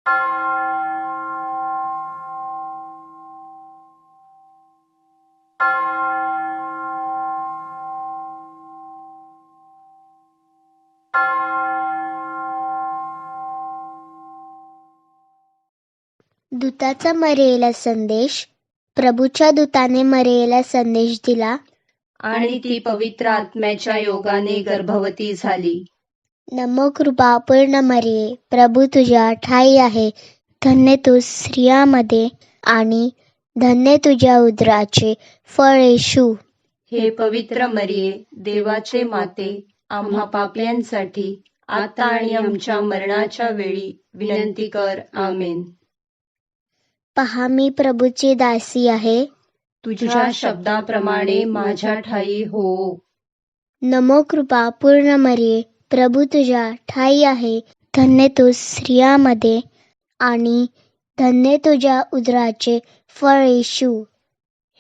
दूताचा मरियेला संदेश. प्रभूच्या दूताने मरियेला संदेश दिला आणि ती पवित्र आत्म्याच्या योगाने गर्भवती झाली. नमो कृपा पूर्ण मरिये, प्रभू तुझ्या ठाई आहे. धन्य तू स्त्रियांमध्ये आणि धन्य तुझ्या उदराचे फळ येशू. हे पवित्र मरिये, देवाचे माते, आम्हा पाप्यांसाठी आता आणि आमच्या मरणाच्या वेळी विनंती कर. आमेन. पहा, मी प्रभूची दासी आहे. तुझ्या शब्दाप्रमाणे माझ्या ठाई हो. नमो कृपा पूर्ण मरिये, प्रभू तुझ्या ठाई आहे. धन्य तू स्त्रियांमध्ये आणि धन्य तुझ्या उदराचे फळ येशू.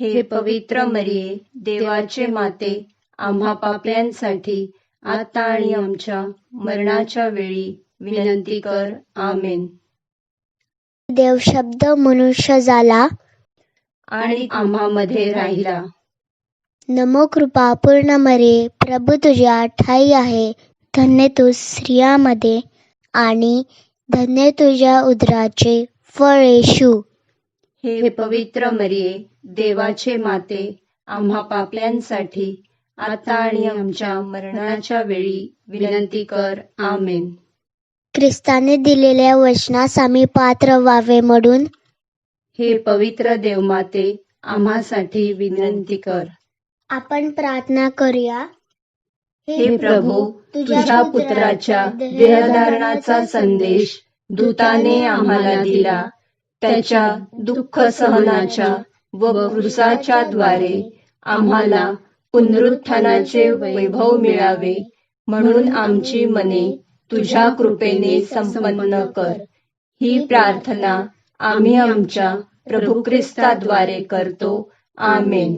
हे पवित्र मरिये, देवाचे माते, आम्हा पाप्यांसाठी आता आणि आमच्या मरणाच्या वेळी विनंती कर. आमेन. देव शब्द मनुष्य झाला आणि आम्हामध्ये राहिला. नमो कृपा पूर्ण मरिये, प्रभू तुझ्या ठाई आहे. धन्य तू स्त्रियांमध्ये आणि धन्य तुझ्या उदराचे फळ येशू. हे पवित्र मरिये, देवाचे माते, आम्हा पाप्यांसाठी आता आणि आमच्या मरणाच्या वेळी विनंती कर. आमेन. ख्रिस्ताने दिलेल्या वचनास आम्ही पात्र व्हावे म्हणून हे पवित्र देवमाते, आम्हासाठी विनंती कर. आपण प्रार्थना करूया. हे प्रभू, तुझ्या पुत्राच्या देहधारणाचा संदेश दूताने आम्हाला दिला. त्याच्या दुःख सहनाच्या व क्रूसाच्या द्वारे आम्हाला पुनरुत्थानाचे वैभव मिळावे, म्हणून आमची मने तुझ्या कृपेने संपन्न कर. ही प्रार्थना आम्ही आमच्या प्रभू ख्रिस्ताद्वारे करतो. आमेन.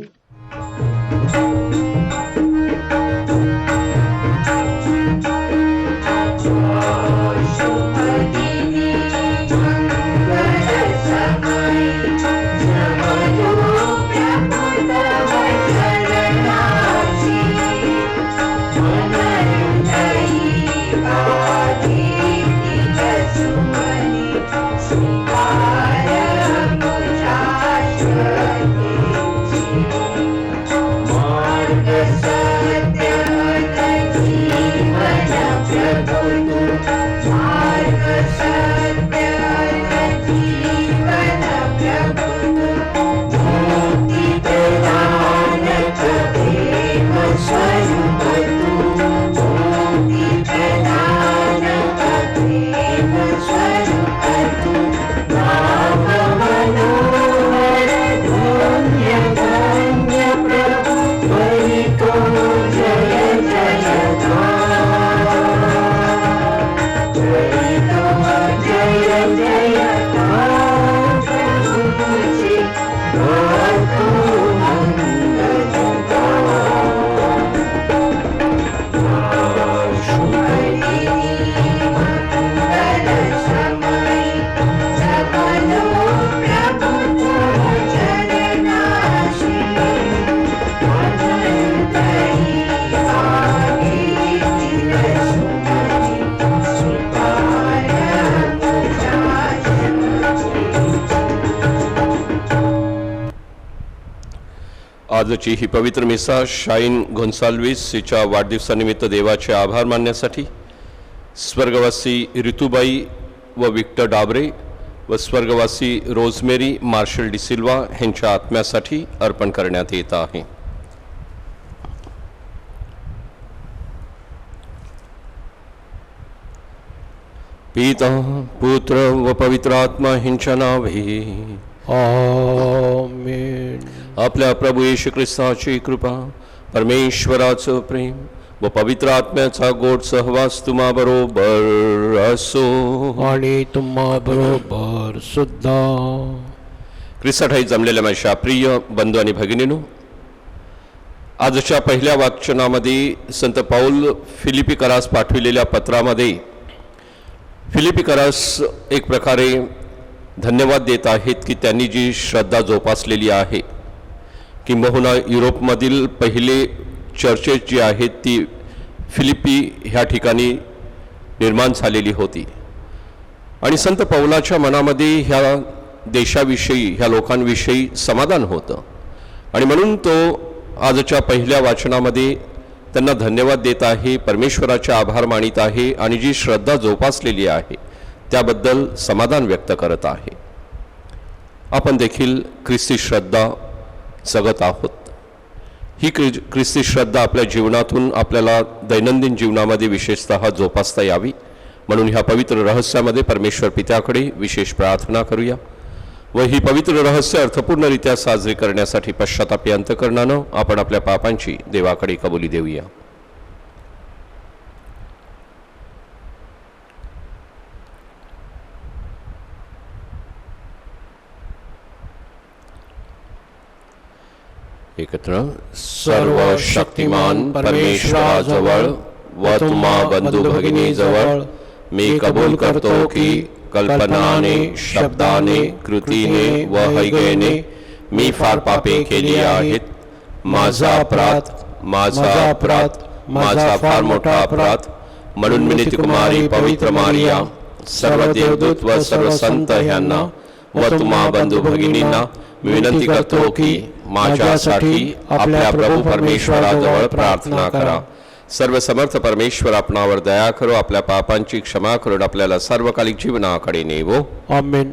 आजची ही पवित्र मिसा शाईन गोन्साल्विस हिच्या वाढदिवसानिमित्त देवाचे आभार मानण्यासाठी स्वर्गवासी ऋतुबाई व विक्टर डाबरे व स्वर्गवासी रोजमेरी मार्शल डिसिल्वा यांच्या आत्म्यासाठी अर्पण करण्यात येत आहे. पिता पुत्र व पवित्र आत्मा यांच्या नावे आमेन. आपल्या प्रभू येशू ख्रिस्ताची कृपा, परमेश्वराचं प्रेम व पवित्र आत्म्याचा गोड सहवास तुम्हा बरोबर असो आणि तुम्हा बरोबर सुद्धा. ख्रिस्ताठाई जमलेल्या माझ्या प्रिय बंधू आणि भगिनींनो, आजच्या पहिल्या वाचनामध्ये संत पाऊल फिलिपीकरास पाठविलेल्या पत्रामध्ये फिलिपिकरास एक प्रकारे धन्यवाद देत आहेत की त्यांनी जी श्रद्धा जोपासलेली आहे, किंबहुना युरोपमधील पहिले चर्चेस जी आहेत ती फिलिपी ह्या ठिकाणी निर्माण झालेली होती आणि संत पौलाच्या मनामध्ये ह्या देशाविषयी, ह्या लोकांविषयी समाधान होतं आणि म्हणून तो आजच्या पहिल्या वाचनामध्ये त्यांना धन्यवाद देत आहे, परमेश्वराचे आभार मानित आहे आणि जी श्रद्धा जोपासलेली आहे त्याबद्दल समाधान व्यक्त करत आहे. आपण देखील ख्रिस्ती श्रद्धा जगत आहोत. ही ख्रिस्ती श्रद्धा आपल्या जीवनातून आपल्याला दैनंदिन जीवनामध्ये विशेषतः जोपासता यावी म्हणून ह्या पवित्र रहस्यामध्ये परमेश्वर पित्याकडे विशेष प्रार्थना करूया व ही पवित्र रहस्य अर्थपूर्णरित्या साजरी करण्यासाठी पश्चातापी अंतकरणानं आपण आपल्या पापांची देवाकडे कबुली देऊया. एकत्र सर्व शक्तिमान परमेश्वराजवळ व तुम्हा बंधू भगिनीजवळ मी कबूल करतो की कल्पनाने, शब्दाने, कृतीने व हैगेने मी फार पापे केली आहेत. माझा अपराध, माझा अपराध, माझा फार मोठा अपराध. म्हणून मी नित्यकुमारी पवित्र मारिया, सर्व देवदूत व सर्व संत ह्यांना व तुम्हा बंधू भगिनींना मी विनंती करतो की माझ्यासाठी आपल्या प्रभू परमेश्वराजवळ प्रार्थना करा. सर्व समर्थ परमेश्वर आपणावर दया करो, आपल्या पापांची क्षमा करून आपल्याला सर्वकालिक जीवनाकडे नेवो. आमेन.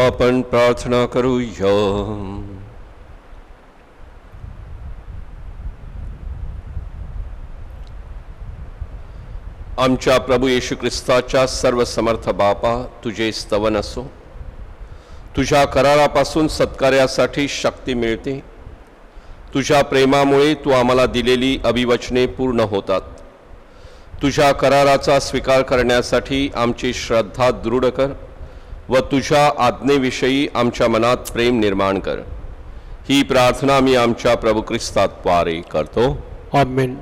आपण प्रार्थना करूया. आमच्या प्रभू येशू ख्रिस्ताच्या सर्व समर्थ बापा, तुझे स्तवन असो. तुझ्या करारापासून सत्कार्यासाठी शक्ती मिळते. तुझ्या प्रेमामुळे तू आम्हाला दिलेली अभिवचने पूर्ण होतात. तुझ्या कराराचा स्वीकार करण्यासाठी आमची श्रद्धा दृढ कर व तुझ्या आज्ञेविषयी आमच्या मनात प्रेम निर्माण कर. ही प्रार्थना मी आमच्या प्रभू ख्रिस्ताद्वारे करतो. आमेन.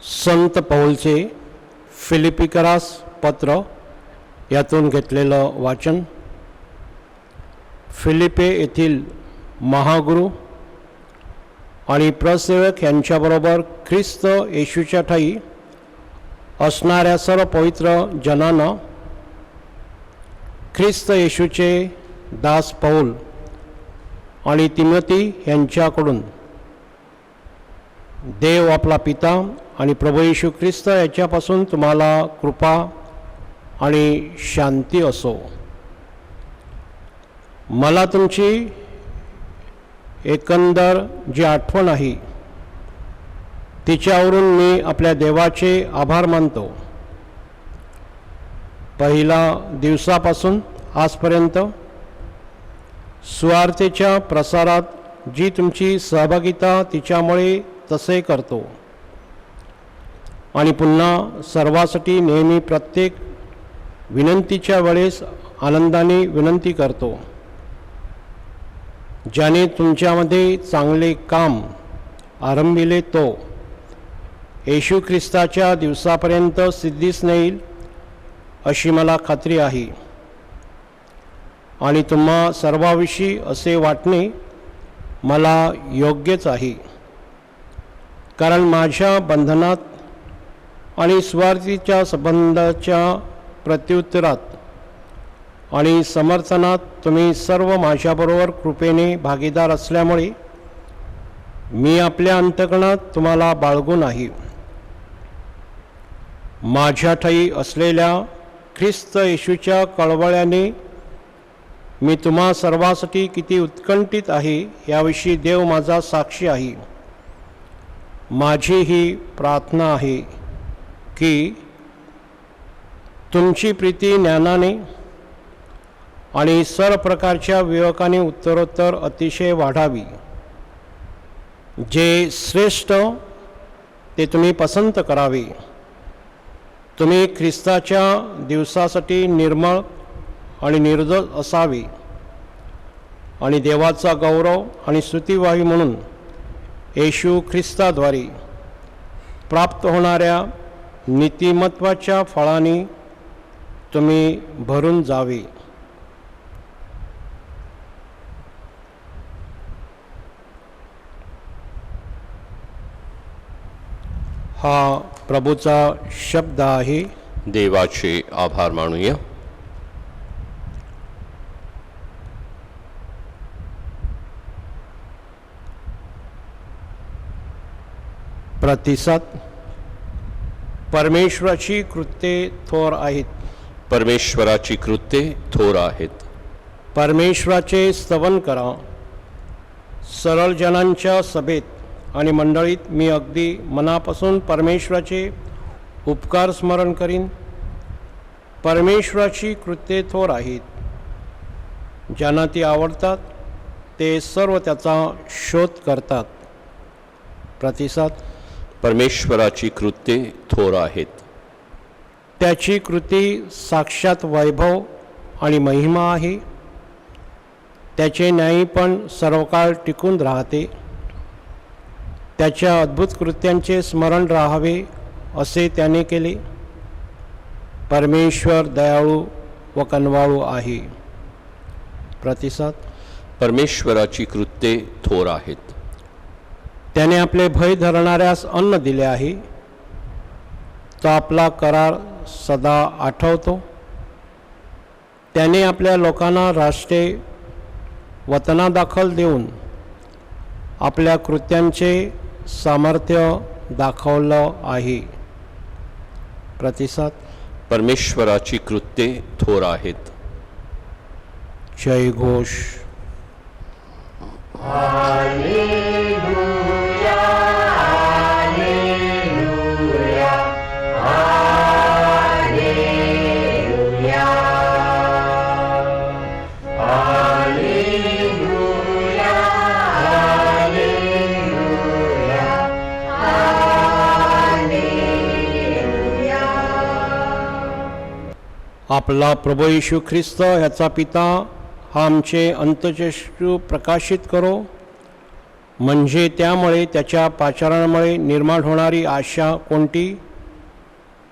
संत पौलचे फिलिपिकरास पत्र यातून घेतलेलं वाचन. फिलिपे येथील महागुरू आणि प्रसेवक यांच्याबरोबर ख्रिस्त येशूच्या ठायी असणाऱ्या सर्व पवित्र जनांना, ख्रिस्त येशूचे दास पौल आणि तिमोथी यांच्याकडून देव आपला पिता आणि प्रभू येशू ख्रिस्त याच्यापासून तुम्हाला कृपा आणि शांती असो. मला तुमची एकंदर जी आठवण आहे तिच्यावरून मी आपल्या देवाचे आभार मानतो. पहिला दिवसापासून आजपर्यंत सुवार्तेच्या प्रसारात जी तुमची सहभागिता तिच्यामुळे तसे करतो आणि पुन्हा सर्वासाठी नेहमी प्रत्येक विनंतीच्या वेळेस आनंदाने विनंती करतो. ज्याने तुमच्यामध्ये चांगले काम आरंभिले तो येशू ख्रिस्ताच्या दिवसापर्यंत सिद्धीस नेईल अशी मला खात्री आहे. आणि तुम्हा सर्वाविषयी असे वाटणे मला योग्यच आहे, कारण माझ्या बंधनात आणि स्वार्थीच्या संबंधाच्या प्रत्युत्तरात आणि समर्थनात तुम्ही सर्व माझ्याबरोबर कृपेने भागीदार असल्यामुळे मी आपल्या अंतःकरणात तुम्हाला बाळगून आहे. माझ्या ठायी असलेल्या ख्रिस्त येशूच्या कळवळ्याने मी तुम्हा सर्वांसाठी किती उत्कंठित आहे याविषयी देव माझा साक्षी आहे. माझी ही प्रार्थना आहे की तुमची प्रीती ज्ञानाने आणि सर्व प्रकारच्या विवेकाने उत्तरोत्तर अतिशय वाढावी. जे श्रेष्ठ ते तुम्ही पसंत करावे. तुम्ही ख्रिस्ताच्या दिवसासाठी निर्मळ आणि निर्दोष असावे आणि देवाचा गौरव आणि स्तुतिवाही म्हणून येशू ख्रिस्ताद्वारे प्राप्त होणाऱ्या नीतिमत्वाच्या फळांनी तुम्ही भरून जावे. हा प्रभूचा शब्द आहे. देवाचे आभार मानूया. प्रतिसाद. परमेश्वराची कृत्ये थोर आहेत. परमेश्वराची कृत्ये थोर आहेत. परमेश्वराचे स्तवन करा. सरळ जनांच्या सभेत आणि मंडळीत मी अगदी मनापासून परमेश्वराचे उपकार स्मरण करीन. परमेश्वराची कृत्ये थोर आहेत. ज्यांना ती आवडतात ते सर्व त्याचा शोध करतात. प्रतिसाद. परमेश्वराची कृत्ये थोर आहेत. त्याची कृती साक्षात वैभव आणि महिमा आहे. त्याचे न्यायी पण सर्वकाळ टिकून राहते. त्याच्या अद्भुत कृत्यांचे स्मरण राहावे असे त्याने केले. परमेश्वर दयाळू व कनवाळू आहे. प्रतिसाद. परमेश्वराची कृत्ये थोर आहेत. त्याने आपले भय धरणाऱ्यास अन्न दिले आहे. तो आपला करार सदा आठवतो. त्याने आपल्या लोकांना राष्ट्रे वतनादाखल देऊन आपल्या कृत्यांचे सामर्थ्य दाखवलं आहे. प्रतिसाद. परमेश्वराची कृत्ये थोर आहेत. जय घोष. आपला प्रभू येशू ख्रिस्त ह्याचा पिता हा आमचे अंतचक्षु प्रकाशित करो, म्हणजे त्यामुळे त्याच्या पाचारणामुळे निर्माण होणारी आशा कोणती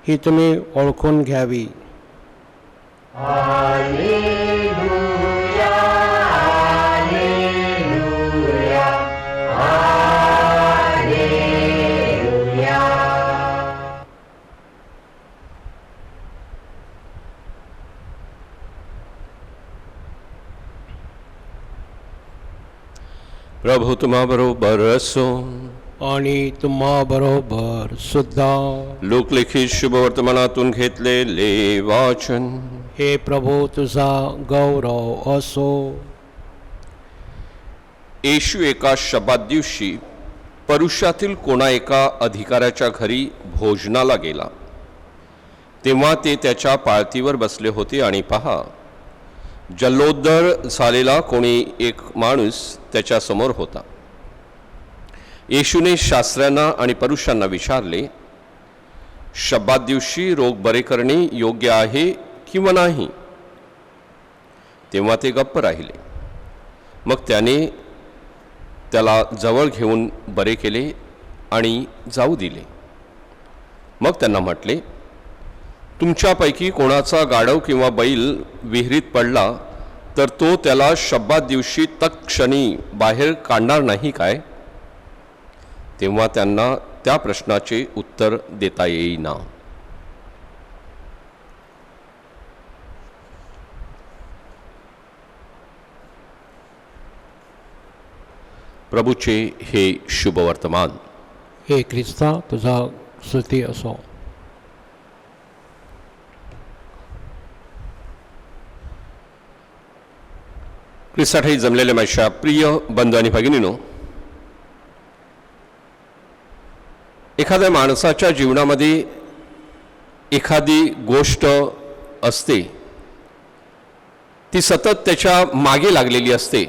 ही तुम्ही ओळखून घ्यावी. प्रभू तुम्हा बरोबर असो. आणि तुम्हा बरोबर सुद्धा. लोकलिखित शुभवर्तमानातून घेतलेले वाचन. हे प्रभू तुझा गौरव असो. येशू एका शब्दात दिवशी परुषातील कोणा एका अधिकाऱ्याच्या घरी भोजनाला गेला. तेव्हा ते त्याच्या पाळतीवर बसले होते आणि पहा, जल्लोदर झालेला कोणी एक माणूस त्याच्या समोर होता. येशूने शास्त्र्यांना आणि परुषांना विचारले, शब्दात दिवशी रोग बरे करणे योग्य आहे किंवा नाही? तेव्हा ते गप्प राहिले. मग त्याने त्याला जवळ घेऊन बरे केले आणि जाऊ दिले. मग त्यांना म्हटले, तुमच्यापैकी कोणाचा गाढव किंवा बैल विहिरीत पडला तर तो त्याला शब्दात दिवशी तत्क्षणी बाहेर काढणार नाही काय? तेव्हा त्यांना त्या प्रश्नाचे उत्तर देता येईना. प्रभूचे हे शुभवर्तमान. हे ख्रिस्ता तुझा स्तुती असो. ख्रिस्तासाठी जमलेल्या माझ्या प्रिय बंधू आणि भगिनीनो, एखाद्या माणसाच्या जीवनामध्ये एखादी गोष्ट असते, ती सतत त्याच्या मागे लागलेली असते.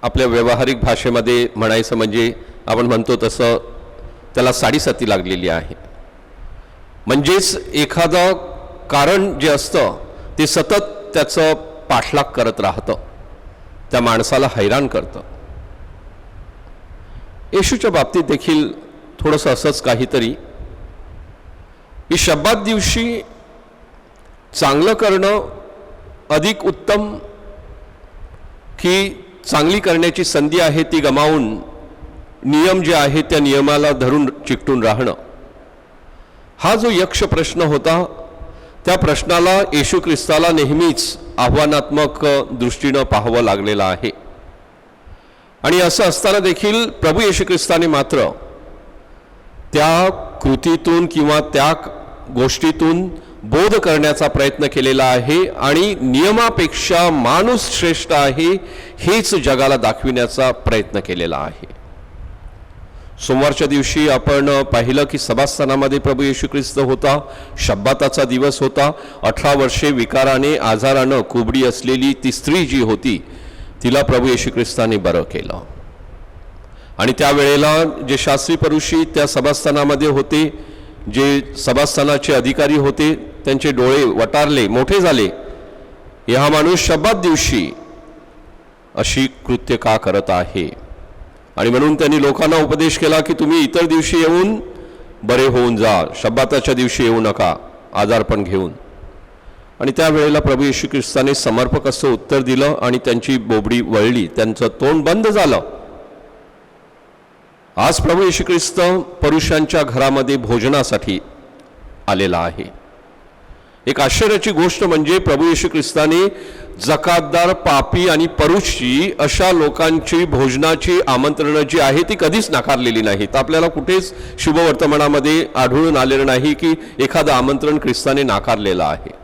आपल्या व्यावहारिक भाषेमध्ये म्हणायचं म्हणजे आपण म्हणतो तसं त्याला साडीसाती लागलेली आहे. म्हणजेच एखादं कारण जे असतं ते सतत त्याचं पाठलाग करत राहतं, त्या माणसाला हैराण करतं. येशूच्या बाबतीत देखील थोडंसं असंच काहीतरी, की शब्बात दिवशी चांगलं करणं अधिक उत्तम की चांगली करण्याची संधी आहे ती गमावून नियम जे आहे त्या नियमाला धरून चिकटून राहणं, हा जो यक्ष प्रश्न होता त्या प्रश्नाला येशू ख्रिस्ताला नेहमीच आव्हानात्मक दृष्टीनं पाहावं लागलेलं आहे. आणि असं असताना देखील प्रभू येशू ख्रिस्ताने मात्र त्या कृतीतून किंवा त्या गोष्टीतून बोध करण्याचा प्रयत्न केलेला आहे आणि नियमापेक्षा माणूस श्रेष्ठ आहे हेच जगाला दाखविण्याचा प्रयत्न केलेला आहे. सोमवारच्या दिवशी आपण पाहिलं की सभास्थानामध्ये प्रभू येशू ख्रिस्त होता. शब्बाताचा दिवस होता. 18 वर्षे विकाराने आजारानं कुबडी असलेली ती स्त्री जी होती तिला प्रभू येशू ख्रिस्ताने बरं केलं. आणि त्यावेळेला जे शास्त्री परुषी त्या सभास्थानामध्ये होते, जे सभास्थानाचे अधिकारी होते, त्यांचे डोळे वटारले, मोठे झाले, हा माणूस शब्बात दिवशी अशी कृत्य का करत आहे. आणि म्हणून त्यांनी लोकांना उपदेश केला की तुम्ही इतर दिवशी येऊन बरे होऊन जा, शब्बाताच्या दिवशी येऊ नका आजारपण घेऊन. आणि त्यावेळेला प्रभू येशू ख्रिस्ताने समर्पक असं उत्तर दिलं आणि त्यांची बोबडी वळली, त्यांचं तोंड बंद झालं. आज प्रभू येशू ख्रिस्त पुरुषांच्या घरामध्ये भोजनासाठी आलेला आहे. एक आश्चर्याची गोष्ट म्हणजे प्रभू येशू ख्रिस्ताने जकातदार, पापी आणि परुषी अशा लोकांची भोजनाची आमंत्रणं जी आहे ती कधीच नाकारलेली नाहीत. आपल्याला कुठेच शुभवर्तमानामध्ये आढळून आलेलं नाही की एखादं आमंत्रण ख्रिस्ताने नाकारलेलं आहे.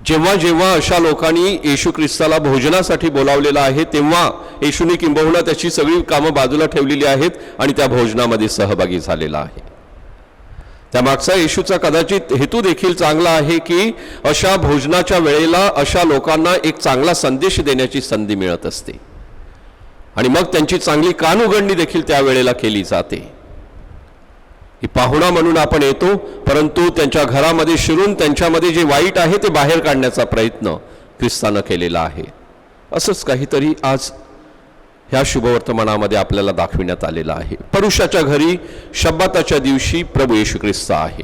जेव्हा जेव्हा अशा लोकांनी येशू ख्रिस्ताला भोजनासाठी बोलावलेलं आहे तेव्हा येशूने किंबहुना त्याची सगळी कामं बाजूला ठेवलेली आहेत आणि त्या भोजनामध्ये सहभागी झालेला आहे. त्यामागचा येशूचा कदाचित हेतू देखील चांगला आहे की अशा भोजनाच्या वेळेला अशा लोकांना एक चांगला संदेश देण्याची संधी मिळत असते आणि मग त्यांची चांगली कान उघडणी देखील त्यावेळेला केली जाते. ही पाहुणा म्हणून आपण येतो, परंतु त्यांच्या घरामध्ये शिरून त्यांच्यामध्ये जे वाईट आहे ते बाहेर काढण्याचा प्रयत्न ख्रिस्तानं केलेला आहे. असंच काहीतरी आज ह्या शुभवर्तमानामध्ये आपल्याला दाखविण्यात आलेलं आहे. पुरुषाच्या घरी शब्बाताच्या दिवशी प्रभू येशू ख्रिस्त आहे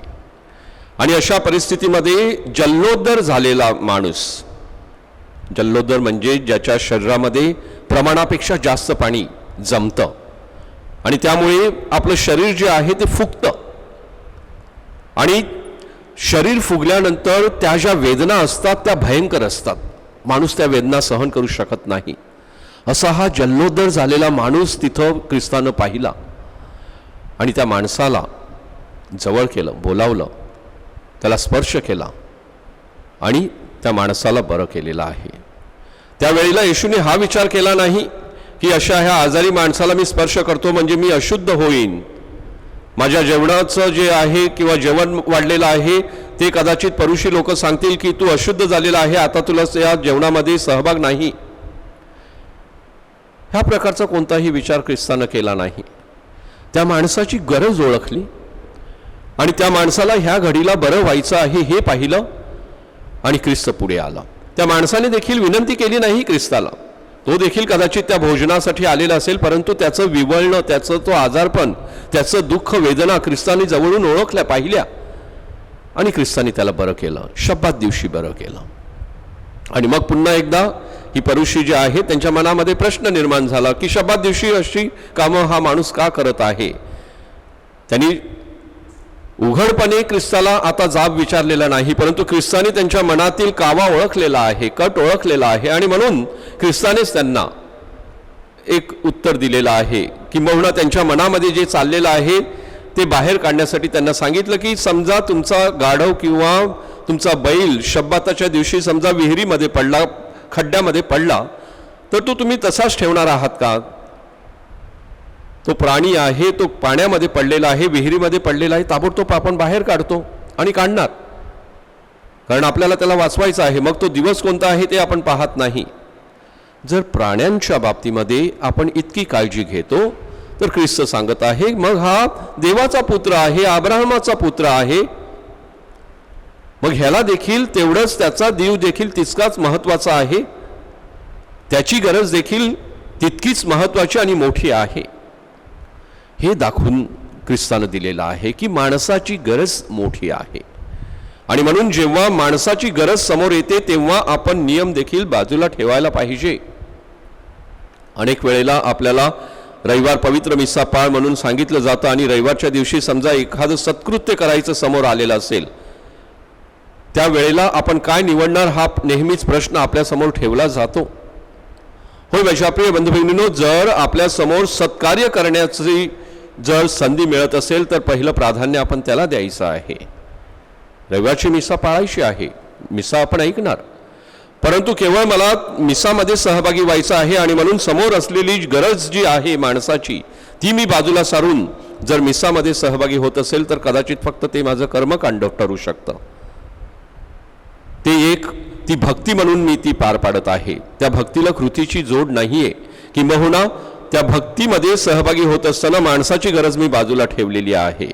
आणि अशा परिस्थितीमध्ये जल्लोदर झालेला माणूस, जल्लोदर म्हणजे ज्याच्या शरीरामध्ये प्रमाणापेक्षा जास्त पाणी जमतं आणि त्यामुळे आपलं शरीर जे आहे ते फुगतं आणि शरीर फुगल्यानंतर त्या ज्या वेदना असतात त्या भयंकर असतात. माणूस त्या वेदना सहन करू शकत नाही. असा हा जल्लोदर झालेला माणूस तिथं ख्रिस्तानं पाहिला आणि त्या माणसाला जवळ केलं, बोलावलं, त्याला स्पर्श केला आणि त्या माणसाला बरं केलेलं आहे. त्यावेळेला येशूने हा विचार केला नाही की अशा ह्या आजारी माणसाला मी स्पर्श करतो म्हणजे मी अशुद्ध होईन, माझ्या जेवणाचं जे आहे किंवा जेवण वाढलेलं आहे ते कदाचित परुषी लोक सांगतील की तू अशुद्ध झालेला आहे, आता तुला या जेवणामध्ये सहभाग नाही. ह्या प्रकारचा कोणताही विचार ख्रिस्तानं केला नाही. त्या माणसाची गरज ओळखली आणि त्या माणसाला ह्या घडीला बरं व्हायचं आहे हे पाहिलं आणि ख्रिस्त पुढे आला. त्या माणसाने देखील विनंती केली नाही ख्रिस्ताला. तो देखील कदाचित त्या भोजनासाठी आलेला असेल, परंतु त्याचं विवळणं, त्याचं तो आजारपण, त्याचं दुःख, वेदना ख्रिस्ताने जवळून ओळखल्या, पाहिल्या आणि ख्रिस्ताने त्याला बरं केलं, शब्बात दिवशी बरं केलं. आणि मग पुन्हा एकदा ही परुषी जी आहे त्यांच्या मनामध्ये प्रश्न निर्माण झाला की शब्बात दिवशी अशी कामं हा माणूस का करत आहे. त्यांनी उघडपणे ख्रिस्ताला आता जाब विचारलेला नाही, परंतु ख्रिस्ताने त्यांच्या मनातील कावा ओळखलेला आहे, कट ओळखलेला आहे आणि म्हणून ख्रिस्तानेच त्यांना एक उत्तर दिलेलं आहे. किंबहुना त्यांच्या मनामध्ये जे चाललेलं आहे ते बाहेर काढण्यासाठी त्यांना सांगितलं की समजा तुमचा गाढव किंवा तुमचा बैल शब्बाताच्या दिवशी समजा विहिरीमध्ये पडला, खड्ड्यामध्ये पडला तर तो तुम्ही तसाच ठेवणार आहात का? तो प्राणी आहे, तो पाण्यामध्ये पडलेला आहे, विहिरीमध्ये पडलेला आहे, ताबडतोब आपण बाहेर काढतो आणि काढणार, कारण आपल्याला त्याला वाचवायचं आहे. मग तो दिवस कोणता आहे ते आपण पाहत नाही. जर प्राण्यांच्या बाबतीमध्ये आपण इतकी काळजी घेतो तर ख्रिस्त सांगत आहे मग हा देवाचा पुत्र आहे, अब्राहमाचा पुत्र आहे, मग ह्याला देखील तेवढंच, त्याचा जीव देखील तितकाच महत्वाचा आहे, त्याची गरज देखील तितकीच महत्वाची आणि मोठी आहे. हे दाखवून ख्रिस्तानं दिलेलं आहे की माणसाची गरज मोठी आहे. आणि म्हणून जेव्हा माणसाची गरज समोर येते तेव्हा आपण नियम देखील बाजूला ठेवायला पाहिजे. अनेक वेळेला आपल्याला रविवार पवित्र मिसा पाळ म्हणून सांगितलं जातं आणि रविवारच्या दिवशी समजा एखादं सत्कृत्य करायचं समोर आलेलं असेल, त्यावेळेला आपण काय निवडणार हा नेहमीच प्रश्न आपल्यासमोर ठेवला जातो. होय माझ्या प्रिय बंधू भगिनींनो, जर आपल्यासमोर सत्कार्य करण्याची जर संधी मिळत असेल तर पहिलं प्राधान्य आपण त्याला द्यायचं आहे. रविवारची मिसा पाळायची आहे, मिसा आपण ऐकणार, परंतु केवळ मला मिसामध्ये सहभागी व्हायचं आहे आणि म्हणून समोर असलेली गरज जी आहे माणसाची ती मी बाजूला सारून जर मिसामध्ये सहभागी होत असेल तर कदाचित फक्त ते माझं कर्मकांड ठरू शकतं. ते ती भक्ती म्हणून मी ती पार पाडत आहे, त्या भक्तीला कृतीची जोड नाहीये. किंबहुना त्या भक्तीमध्ये सहभागी होत असताना माणसाची गरज मी बाजूला ठेवलेली आहे.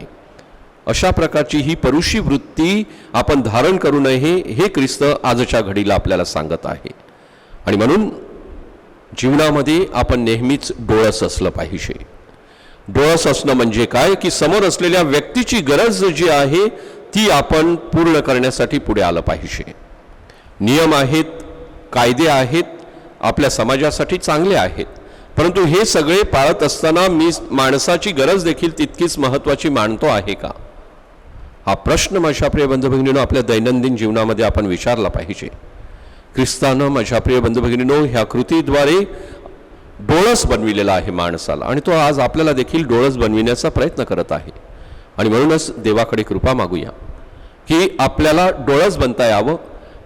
अशा प्रकारची ही परुषी वृत्ती आपण धारण करू नये हे ख्रिस्त आजच्या घडीला आपल्याला सांगत आहे. आणि म्हणून जीवनामध्ये आपण नेहमीच डोळस असलं पाहिजे. डोळस असणं म्हणजे काय की समोर असलेल्या व्यक्तीची गरज जी आहे ती आपण पूर्ण करण्यासाठी पुढे आलं पाहिजे. नियम आहेत, कायदे आहेत, आपल्या समाजासाठी चांगले आहेत, परंतु हे सगळे पाळत असताना मी माणसाची गरज देखील तितकीच महत्त्वाची मानतो आहे का? हा प्रश्न माझ्या प्रिय बंधू भगिनींनो आपल्या दैनंदिन जीवनामध्ये आपण विचारला पाहिजे. ख्रिस्तानं माझ्या प्रिय बंधू भगिनींनो ह्या कृतीद्वारे डोळस बनविलेला आहे माणसाला, आणि तो आज आपल्याला देखील डोळस बनविण्याचा प्रयत्न करत आहे. आणि म्हणूनच देवाकडे कृपा मागूया की आपल्याला डोळस बनता यावं.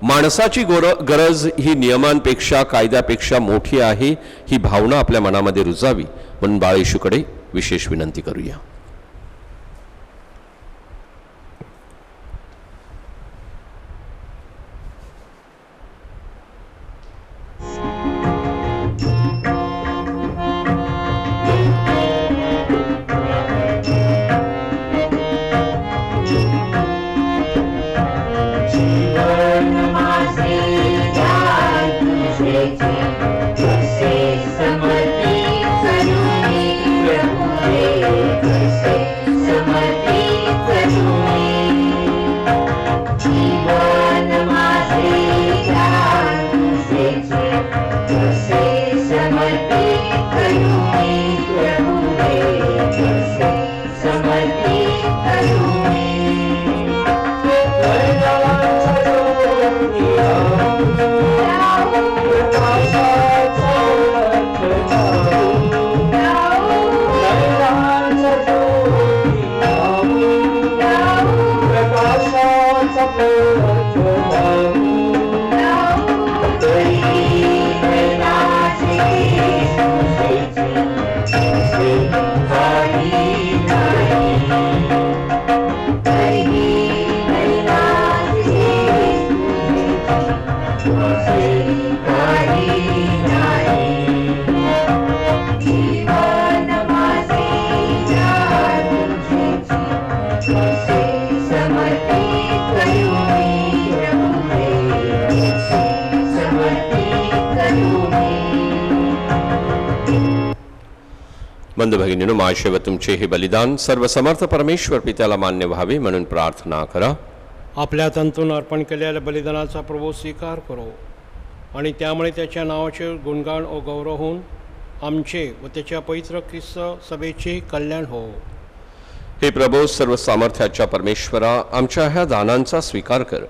माणसाची गरज ही नियमांपेक्षा कायद्यापेक्षा मोठी आहे ही भावना आपल्या मनामध्ये रुजावी म्हणून बाळ येशूकडे विशेष विनंती करूया. बंधू भगिनींनो, माझे व तुमचे हे बलिदान सर्वसमर्थ परमेश्वर पित्याला मान्य व्हावे म्हणून प्रार्थना करा. आपल्या तंतून अर्पण केलेल्या बलिदानाचा प्रभू स्वीकार करो आणि त्यामुळे त्याच्या नावाचे गुणगान व गौरव होऊन आमचे व त्याच्या पवित्र ख्रिस्त सभेचे कल्याण हो. हे प्रभू सर्व सामर्थ्याच्या परमेश्वरा, आमच्या ह्या दानांचा स्वीकार कर.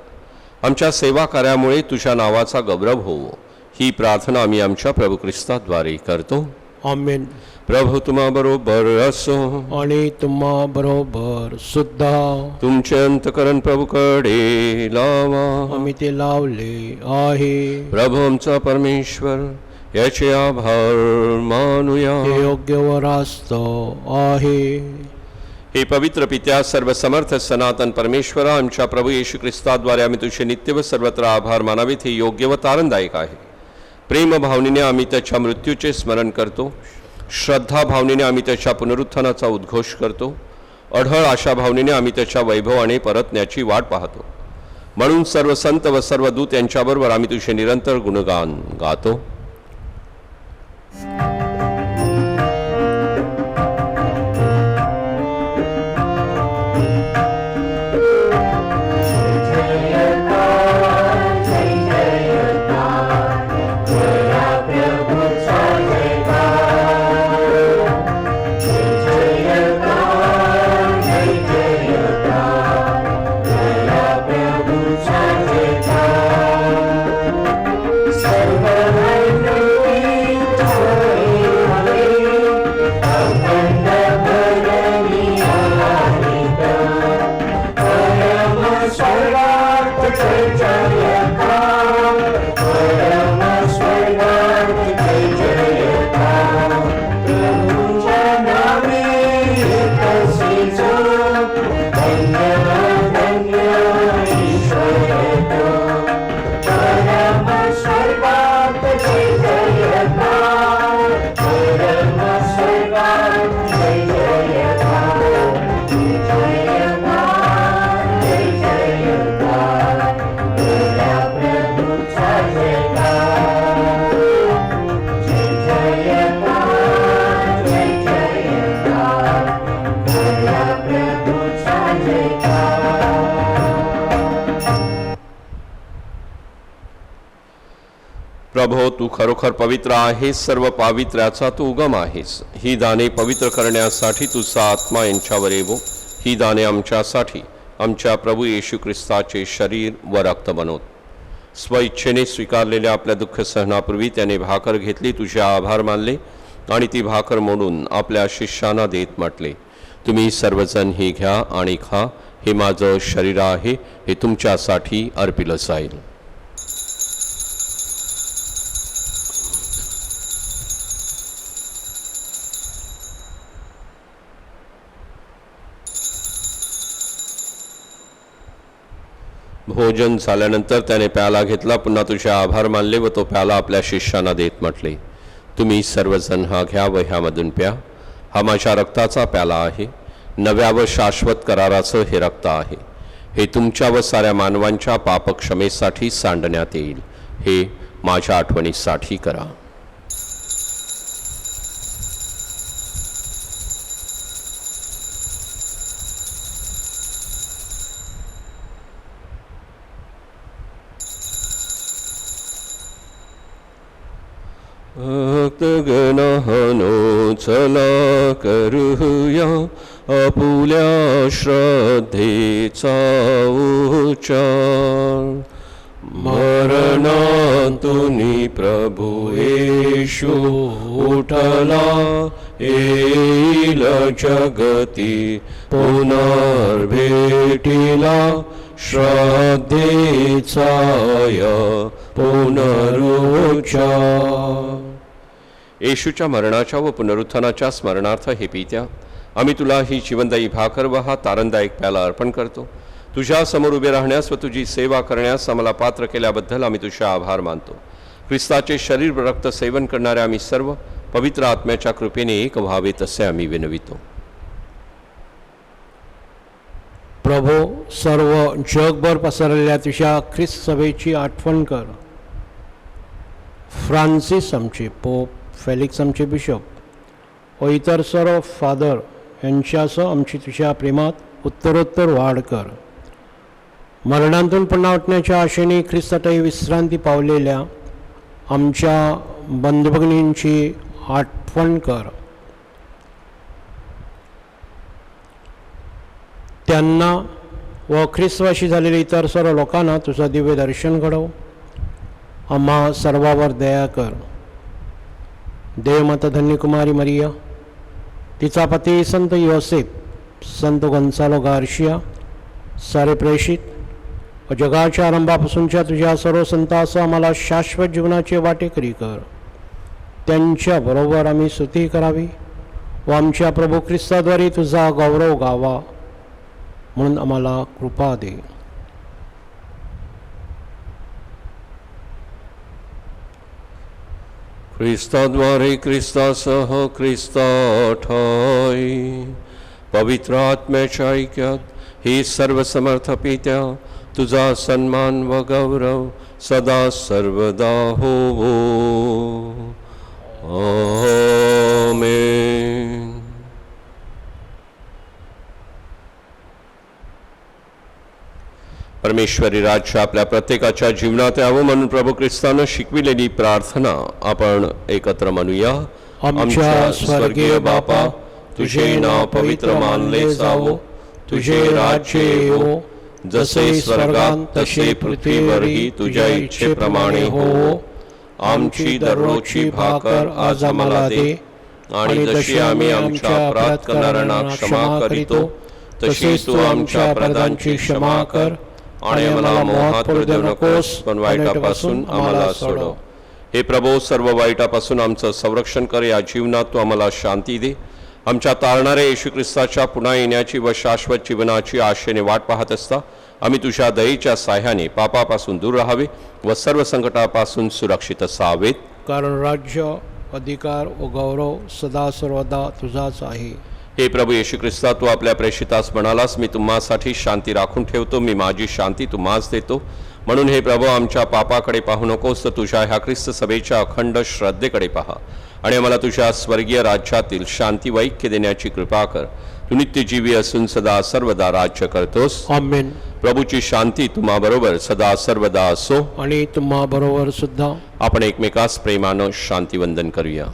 आमच्या सेवा कार्यामुळे तुझ्या नावाचा गौरव हो ही प्रार्थना आम्ही आमच्या प्रभू ख्रिस्ताद्वारे करतो. आमेन. प्रभू तुम्हा बरोबर असो. आणि तुम्हा बरोबर सुद्धा. तुमचे अंतकरण प्रभूकडे लावा. आम्ही ते लावले आहे. प्रभू आमचा परमेश्वर याचे आभार मानूया. ते योग्य व रास्त आहे. हे पवित्र पित्या सर्वसमर्थ सनातन परमेश्वर, आमच्या प्रभू येशू ख्रिस्ताद्वारे आम्ही तुझे नित्य व सर्वत्र आभार मानावेत हे योग्य व तारणदायक आहे. प्रेम भावनेने आम्ही त्याच्या मृत्यूचे स्मरण करतो. श्रद्धा भावनेने आम्ही त्याच्या पुनरुत्थानाचा उद्घोष करतो. अढळ आशा भावनेने आम्ही त्याच्या वैभवाने परतण्याची वाट पाहतो. म्हणून सर्व संत व सर्व दूत यांच्याबरोबर आम्ही तुझे निरंतर गुणगान गातो. प्रभो, तू खरोखर पवित्र आहेस. सर्व पावित्र्याचा तू उगम आहेस. ही दाने पवित्र करण्यासाठी तुझा आत्मा यांच्यावर येवो. ही दाने आमच्यासाठी आमच्या प्रभू येशू ख्रिस्ताचे शरीर व रक्त बनवत. स्वइच्छेने स्वीकारलेल्या आपल्या दुःख सहनापूर्वी त्याने भाकर घेतली, तुझे आभार मानले आणि ती भाकर मोडून आपल्या शिष्यांना देत म्हटले, तुम्ही सर्वजण ही घ्या आणि खा. हे माझं शरीर आहे, हे तुमच्यासाठी अर्पिलं जाईल. भोजन झाल्यानंतर त्याने प्याला घेतला, पुन्हा तुझे आभार मानले व तो प्याला आपल्या शिष्यांना देत म्हटले, तुम्ही सर्वजण हा घ्या व ह्यामधून प्या. हा माझ्या रक्ताचा प्याला आहे. नव्या व शाश्वत कराराचं हे रक्त आहे. हे तुमच्या व साऱ्या मानवांच्या पापक्षमेसाठी सांडण्यात येईल. हे माझ्या आठवणीसाठी करा. भक्तगणानो चला करूया आपुल्या श्रद्धेचा उच्चार. मरणातूनी प्रभू येशू उठला, येईल जगती पुनर्भेटीला. श्रद्धेचा पुनरुच्चार. येशूच्या मरणाच्या व पुनरुत्थानाच्या स्मरणार्थ हे पित्या, आम्ही तुला ही जीवनदायी भाकर व हा तारणदायक प्याला अर्पण करतो. तुझ्या समोर उभे राहण्यास व तुझी सेवा करण्यास आम्हाला पात्र केल्याबद्दल आम्ही तुझे आभार मानतो. ख्रिस्ताचे शरीर व रक्त सेवन करणाऱ्या आम्ही सर्व पवित्र आत्म्याच्या कृपेने एक व्हावे तसे आम्ही विनवितो. प्रभो, सर्व जगभर पसरलेल्या तुझ्या ख्रिस्त सभेची आठवण कर. फ्रान्सिस आमचे पोप, फेलिक्स आमचे बिशप व इतर सर्व फादर यांच्यासह आमची तुझ्या प्रेमात उत्तरोत्तर वाढ कर. मरणांतून पुन्हा उठण्याच्या आशेने ख्रिस्तातही विश्रांती पावलेल्या आमच्या बंधुभगिनींची आठवण कर. त्यांना व ख्रिस्तवाशी झालेल्या इतर सर्व लोकांना तुझं दिव्य दर्शन घडव. आम्हा सर्वावर दया कर. देवमाता धन्य कुमारी मरिया, तिचा पती संत योसेफ, संत गोन्सालो गार्शिया, सारे प्रेषित व जगाच्या आरंभापासूनच्या तुझ्या सर्व संतांसह आम्हाला शाश्वत जीवनाचे वाटेकरी कर. त्यांच्याबरोबर आम्ही स्तुती करावी व आमच्या प्रभू ख्रिस्ताद्वारे तुझा गौरव गावा, म्हणून आम्हाला कृपा दे. ख्रिस्ताद्वारे ख्रिस्तासह ख्रिस्ताठाई पवित्र आत्म्याच्या ऐक्यात ही सर्वसमर्थ पित्या तुझा सन्मान व गौरव सदा सर्वदा होवो. आमेन. परमेश्वरी राज्य आपल्या प्रत्येकाच्या जीवनात यावं म्हणून प्रभू ख्रिस्तानं शिकविलेली प्रार्थना आपण एकत्र म्हणूया. आमच्या स्वर्गीय बापा, तुझे नाव पवित्र मानले जावो, तुझे राज्य येवो, जसे स्वर्गात तसे पृथ्वीवरही तुझ्या इच्छेप्रमाणे होवो. आमची दररोजची भाकर आज आम्हाला दे, आणि जशी आम्ही आमच्या अपराध करणाऱ्यांना क्षमा करीतो, तसेच तू आमच्या अपराधांची क्षमा कर, आणि आम्हाला मोहात पडू देऊ नकोस, पण वाईटापासून आम्हाला सोडव. हे प्रभो, सर्व वाईटापासून आमचं संरक्षण कर. या जीवनात तू आम्हाला शांती दे. आमच्या तारणाऱ्या येशू ख्रिस्ताच्या पुन्हा येण्याची व शाश्वत जीवनाची आशेने वाट पाहत असता आम्ही तुझ्या दयेच्या साह्याने पापापासून दूर राहावे व सर्व संकटापासून सुरक्षित असावेत. कारण राज्य, अधिकार व गौरव सदा सर्वदा तुझाच आहे. हे प्रभू येशू ख्रिस्ता, तू आपल्या प्रेषितास म्हणालास, मी तुम्हासाठी शांती राखून ठेवतो, मी माझी शांती तुम्हास देतो. म्हणून हे प्रभू, आमच्या पापाकडे पाहू नकोस, तर तुझ्या ह्या ख्रिस्त सभेच्या अखंड श्रद्धेकडे पहा आणि आम्हाला तुझ्या स्वर्गीय राज्यातील शांती व ऐक्य देण्याची कृपा कर. तू नित्यजीवी असून सदा सर्वदा राज्य करतोस. आमेन. प्रभूची शांती तुम्हाबरोबर सदा सर्वदा असो. आणि तुम्हा बरोबर सुद्धा. आपण एकमेकास प्रेमानं शांतिवंदन करूया.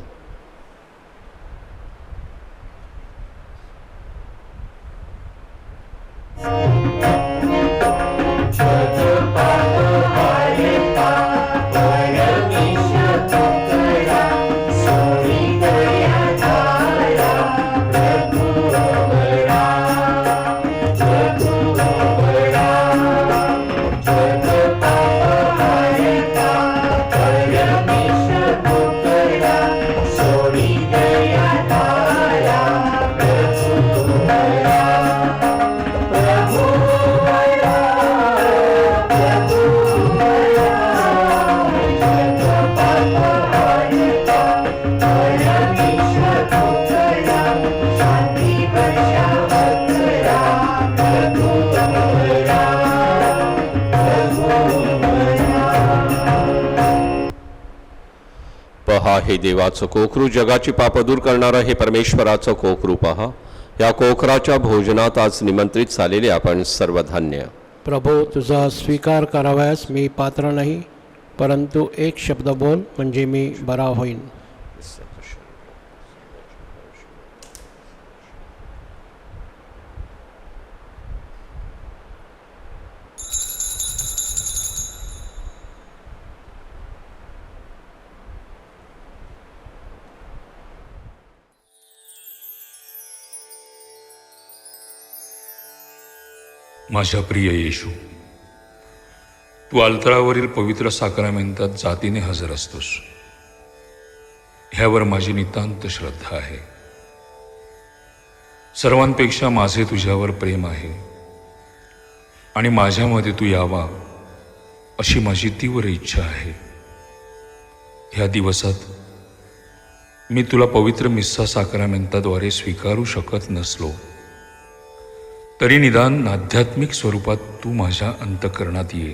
हे देवाचं कोकरू, जगाची पाप दूर करणारं हे परमेश्वराचं कोकरू पहा. या कोकराच्या भोजनात आज निमंत्रित झालेले आपण सर्व धान्य. प्रभू, तुझा स्वीकार करावयास मी पात्र नाही, परंतु एक शब्द बोल म्हणजे मी बरा होईन. माझ्या प्रिय येशू, तू अल्तरावरील पवित्र साक्रामेंतात जातीने हजर असतोस. ह्यावर माझी नितांत श्रद्धा आहे. सर्वांपेक्षा माझे तुझ्यावर प्रेम आहे आणि माझ्यामध्ये तू यावा अशी माझी तीव्र इच्छा आहे. ह्या दिवसात मी तुला पवित्र मिस्सा साक्रामेंताद्वारे स्वीकारू शकत नसलो तरी निदान आध्यात्मिक स्वरूपात तू माझ्या अंतःकरणात ये.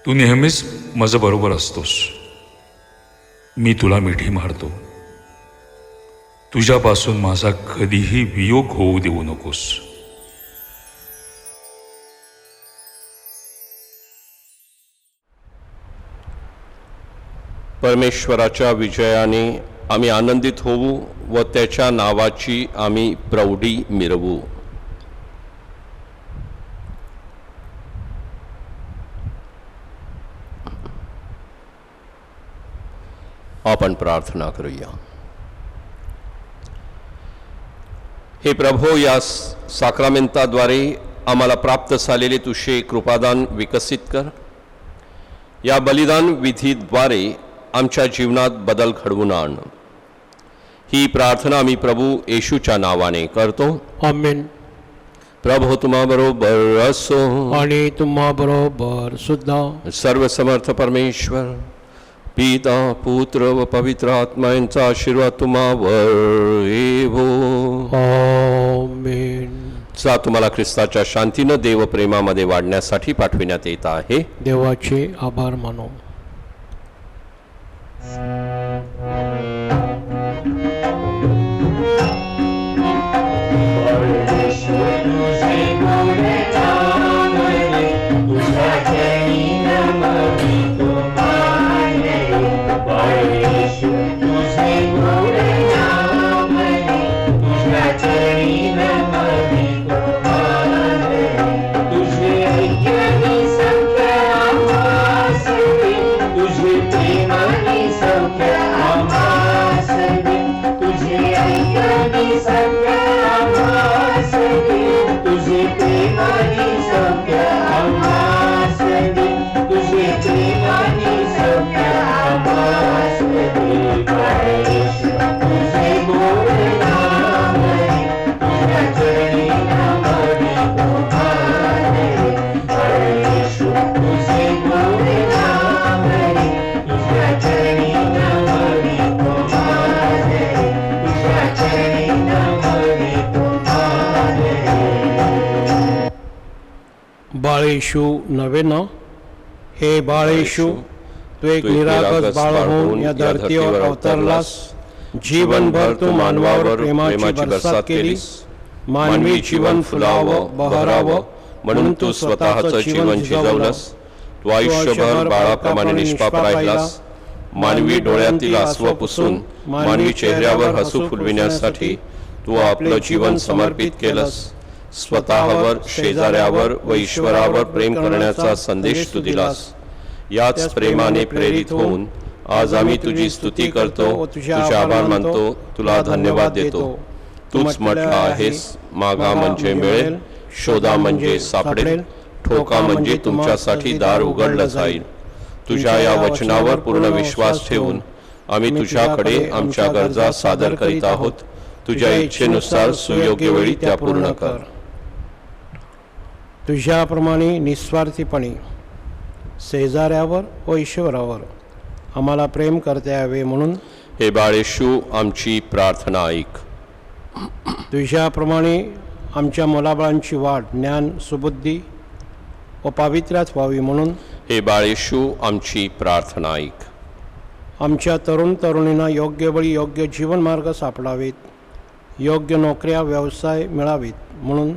तू नेहमीच माझ्याबरोबर असतोस. मी तुला मिठी मारतो. तुझ्यापासून माझा कधीही वियोग होऊ देऊ नकोस. परमेश्वराच्या विजयाने आम्ही आनंदित होऊ व त्याच्या नावाची आम्ही प्रौढी मिरवू. आपण प्रार्थना करूया. हे प्रभो, या साक्रामेंताद्वारे आम्हाला प्राप्त झालेले तुझे कृपादान विकसित कर. या बलिदान विधीद्वारे आमच्या जीवनात बदल घडवून आण. ही प्रार्थना आम्ही प्रभू येशूच्या नावाने करतो. आमेन. प्रभू तुम्हा बरोबर असो आणि तुम्हा बरोबर सुद्धा. सर्वसमर्थ परमेश्वर पिता पुत्र व पवित्र आत्मा यांचा आशीर्वाद तुम्हावर येवो. आमेन. चा तुम्हाला ख्रिस्ताच्या शांतीनं देव प्रेमामध्ये वाढण्यासाठी पाठविण्यात येत आहे. देवाचे आभार मानो. बाळेशू नवेनं. हे बाळेशू, तू एक निरागस बाळ होऊन या धरतीवर अवतरलास. जीवनभर तू मानवावर प्रेमाची बरसात केलीस. मानवी जीवन फुलावं बहरावं म्हणून तू स्वतःचं जीवन झिजवलंस. तू आयुष्यभर बाळाप्रमाणे निष्पाप राहिलास. मानवी डोळ्यातील आसव पुसून मानवी चेहऱ्यावर हसू फुलविण्यासाठी तू आपलं जीवन समर्पित केलंस. स्वतःवर, शेजाऱ्यावर व ईश्वरावर प्रेम करण्याचा संदेश तू दिलास. याच प्रेमाने प्रेरित होऊन आज आम्ही तुझी स्तुती करतो, तुझे आभार मानतो, तुला धन्यवाद देतो. तूच म्हटलं आहेस, मागा म्हणजे मिळेल, शोधा म्हणजे सापडेल, ठोका म्हणजे तुमच्यासाठी दार उघडलं जाईल. तुझ्या या वचनावर पूर्ण विश्वास ठेवून आम्ही तुझ्याकडे आमच्या गरजा सादर करीत आहोत. तुझ्या इच्छेनुसार सुयोग्य वेळी त्या पूर्ण कर. तुझ्याप्रमाणे निस्वार्थीपणे शेजाऱ्यावर व ईश्वरावर आम्हाला प्रेम करता यावे म्हणून हे बाळेशू, आमची प्रार्थना ऐक. तुझ्याप्रमाणे आमच्या मुलाबाळांची वाढ ज्ञान, सुबुद्धी व पावित्र्यात व्हावी म्हणून हे बाळेशू, आमची प्रार्थना ऐक. आमच्या तरुण तरुणींना योग्य वेळी योग्य जीवन मार्ग सापडावेत, योग्य नोकऱ्या व्यवसाय मिळावेत म्हणून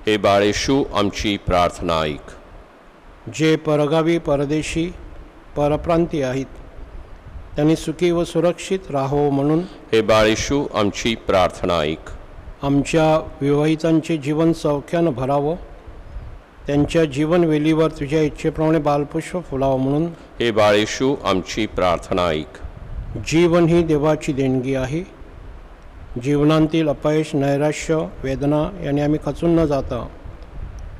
हे बाळेशू, आमची प्रार्थना ऐक. जे परगावी परदेशी परप्रांती आहेत त्यांनी सुखी व सुरक्षित राहावं म्हणून हे बाळेशू, आमची प्रार्थना ऐक. आमच्या विवाहितांचे जीवन सौख्यानं भरावं, त्यांच्या जीवनवेलीवर तुझ्या इच्छेप्रमाणे बालपुष्प फुलावं म्हणून हे बाळेशू, आमची प्रार्थना ऐक. जीवन ही देवाची देणगी आहे. जीवनातील अपयश, नैराश्य, वेदना यांनी आम्ही खचून न जाता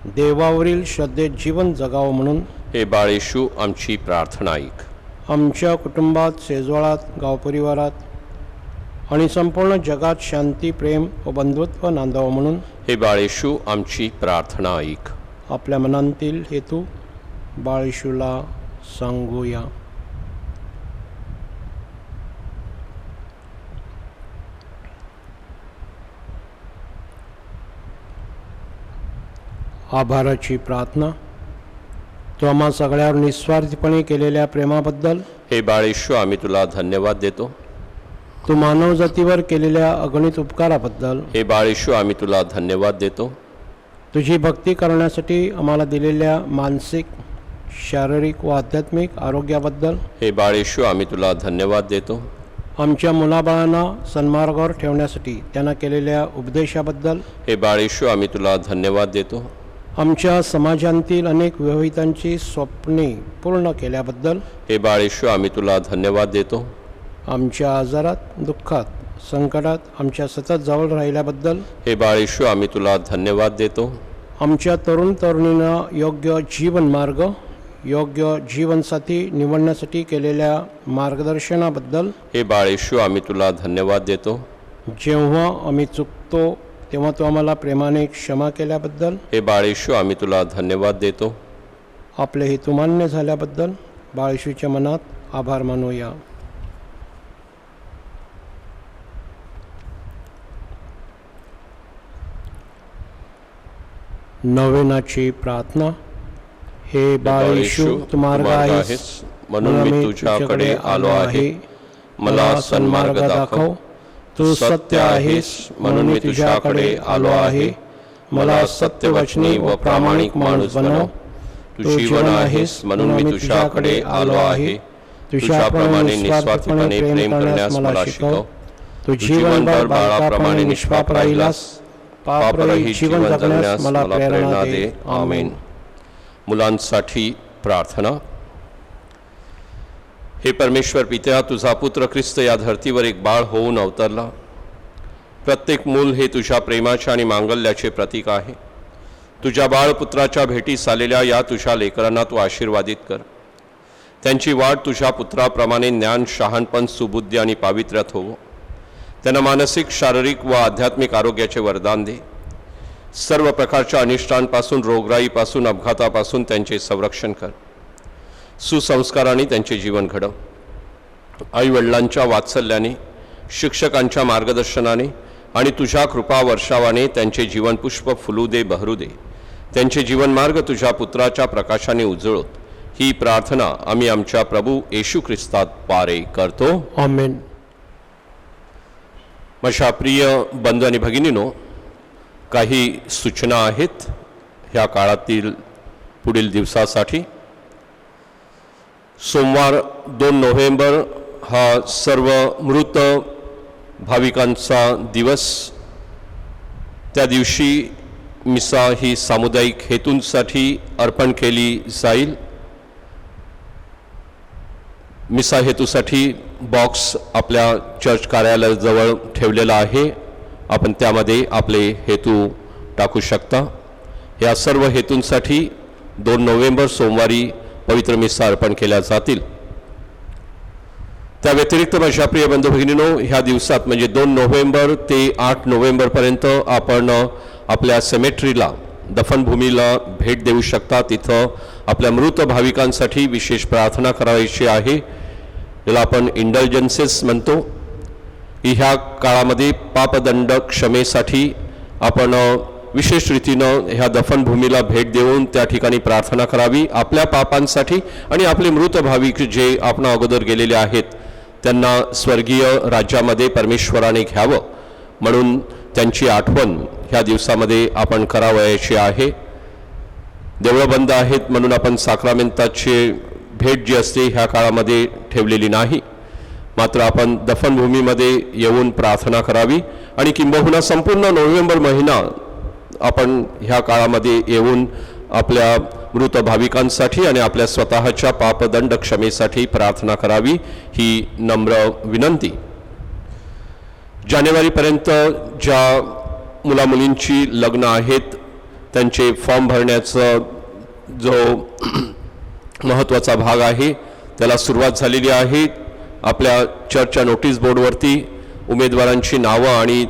देवावरील श्रद्धेत जीवन जगावं म्हणून हे बाळेशू, आमची प्रार्थना ऐक. आमच्या कुटुंबात, शेजवाळात, गावपरिवारात आणि संपूर्ण जगात शांती, प्रेम व बंधुत्व नांदावं म्हणून हे बाळेशू, आमची प्रार्थना ऐक. आपल्या मनातील हेतू बाळेशूला सांगूया. आभाराची प्रार्थना. तो आम्हा सगळ्यावर निस्वार्थीपणे केलेल्या प्रेमाबद्दल हे बाळेशू, आम्ही तुला धन्यवाद देतो. तू मानवजातीवर केलेल्या अगणित उपकाराबद्दल हे बाळेशू, आम्ही तुला धन्यवाद देतो. तुझी भक्ती करण्यासाठी आम्हाला दिलेल्या मानसिक, शारीरिक व आध्यात्मिक आरोग्याबद्दल हे बाळेशू, आम्ही तुला धन्यवाद देतो. आमच्या मुलाबाळांना सन्मार्गावर ठेवण्यासाठी त्यांना केलेल्या उपदेशाबद्दल हे बाळेशू, आम्ही तुला धन्यवाद देतो. आमच्या समाजातील अनेक विवाहितांची स्वप्ने पूर्ण केल्याबद्दल हे बाळेशू, आम्ही तुला धन्यवाद देतो. आमच्या आजारात, दुःखात, संकटात आमच्या सतत जवळ राहिल्याबद्दल, हे बाळ येशू आम्ही तुला धन्यवाद देतो. आमच्या तरुण तरुणींना योग्य जीवन मार्ग, योग्य जीवनसाथी निवडण्यासाठी केलेल्या मार्गदर्शनाबद्दल, हे बाळ येशू आम्ही तुला धन्यवाद देतो. जेव्हा आम्ही चुकतो तेव्हा तू आम्हाला प्रेमाने क्षमा केल्याबद्दल, हे बाळ येशू आम्ही तुला धन्यवाद देतो. आपले हेतू मान्य झाल्याबद्दल बाळ येशूच्या मनात आभार मानूया. नवेनाची प्रार्थना. हे बाळ येशू तू मार्ग आहेस म्हणून मी तुझ्याकडे आलो आहे. मला सन्मार्ग दाखव. तू सत्य आहेस म्हणून मी तुझ्याकडे आलो आहे. मला सत्यवचनी व प्रामाणिक माणूस बनव. तू जीवन आहेस म्हणून मी तुझ्याकडे आलो आहे. तुझ्याप्रमाणे निस्वार्थीपणे प्रेम करण्यास मला शिकव. तू जीवनभर बाळाप्रमाणे निष्पाप राहिलास. पापरहित जीवन जगण्यास मला प्रेरणा दे. आमेन. मुलांसाठी प्रार्थना. हे परमेश्वर पित्या, तुझा पुत्र ख्रिस्त या धर्तीवर एक बाळ होऊन अवतरला. प्रत्येक मूल हे तुझ्या प्रेमाच्या आणि मांगल्याचे प्रतीक आहे. तुझ्या बाळपुत्राच्या भेटीस आलेल्या या तुझ्या लेकरांना तू आशीर्वादित कर. त्यांची वाट तुझ्या पुत्राप्रमाणे ज्ञान, शहाणपण, सुबुद्धी आणि पावित्र्यात होवो. त्यांना मानसिक, शारीरिक व आध्यात्मिक आरोग्याचे वरदान दे. सर्व प्रकारच्या अनिष्टांपासून, रोगराईपासून, अपघातापासून त्यांचे संरक्षण कर. सुसंस्काराने त्यांचे जीवन घडव. आई वडिलांच्या वात्सल्याने, शिक्षकांच्या मार्गदर्शनाने आणि तुझ्या कृपा वर्षावाने त्यांचे जीवन पुष्प फुलू दे, बहरू दे. त्यांचे जीवनमार्ग तुझ्या पुत्राच्या प्रकाशाने उजळोत. ही प्रार्थना आम्ही आमच्या प्रभू येशू ख्रिस्तात पारे करतो. आमेन. माझ्या प्रिय बंधू आणि भगिनीनो, काही सूचना आहेत ह्या काळातील पुढील दिवसासाठी. सोमवार 2 नोव्हेंबर हा सर्व मृत भाविकांचा दिवस. त्या दिवशी मिसा ही सामुदायिक हेतूंसाठी अर्पण केली जाईल. मिसा हेतूसाठी बॉक्स आपल्या चर्च कार्यालयाजवळ ठेवलेला आहे. आपण त्यामध्ये आपले हेतू टाकू शकता. या सर्व हेतूंसाठी 2 नोव्हेंबर सोमवारी पवित्र मिसा अर्पण केल्या जातील. त्या व्यतिरिक्त माझ्या प्रिय बंधू भगिनींनो, ह्या दिवसात म्हणजे 2 नोव्हेंबर ते 8 नोव्हेंबरपर्यंत आपण आपल्या सेमेट्रीला, दफनभूमीला भेट देऊ शकता. तिथं आपल्या मृत भाविकांसाठी विशेष प्रार्थना करायची आहे. याला आपण इंडल्जन्सेस म्हणतो. ह्या काळामध्ये पापदंड क्षमेसाठी आपण विशेष रीतीनं ह्या दफनभूमीला भेट देऊन त्या ठिकाणी प्रार्थना करावी. आपल्या पापांसाठी आणि आपले मृत भाविक जे आपण अगोदर गेलेले आहेत त्यांना स्वर्गीय राज्यामध्ये परमेश्वराने घ्यावं म्हणून त्यांची आठवण ह्या दिवसामध्ये आपण करावयाची आहे. देवळं बंद आहेत म्हणून आपण साक्रामेंताची भेट जी असते ह्या काळामध्ये ठेवलेली नाही. मात्र आपण दफनभूमीमध्ये येऊन प्रार्थना करावी आणि किंबहुना संपूर्ण नोव्हेंबर महिना आपण ह्या काळामध्ये येऊन आपल्या मृत भाविकांसाठी आणि आपल्या स्वतःच्या पापदंड क्षमेसाठी प्रार्थना करावी, ही नम्र विनंती. जानेवारीपर्यंत ज्या मुलामुलींची लग्न आहेत त्यांचे फॉर्म भरण्याचा जो महत्त्वाचा भाग आहे त्याला सुरुवात झालेली आहे. आपल्या चर्चच्या नोटीस बोर्डवरती उमेदवारांची नावं आणि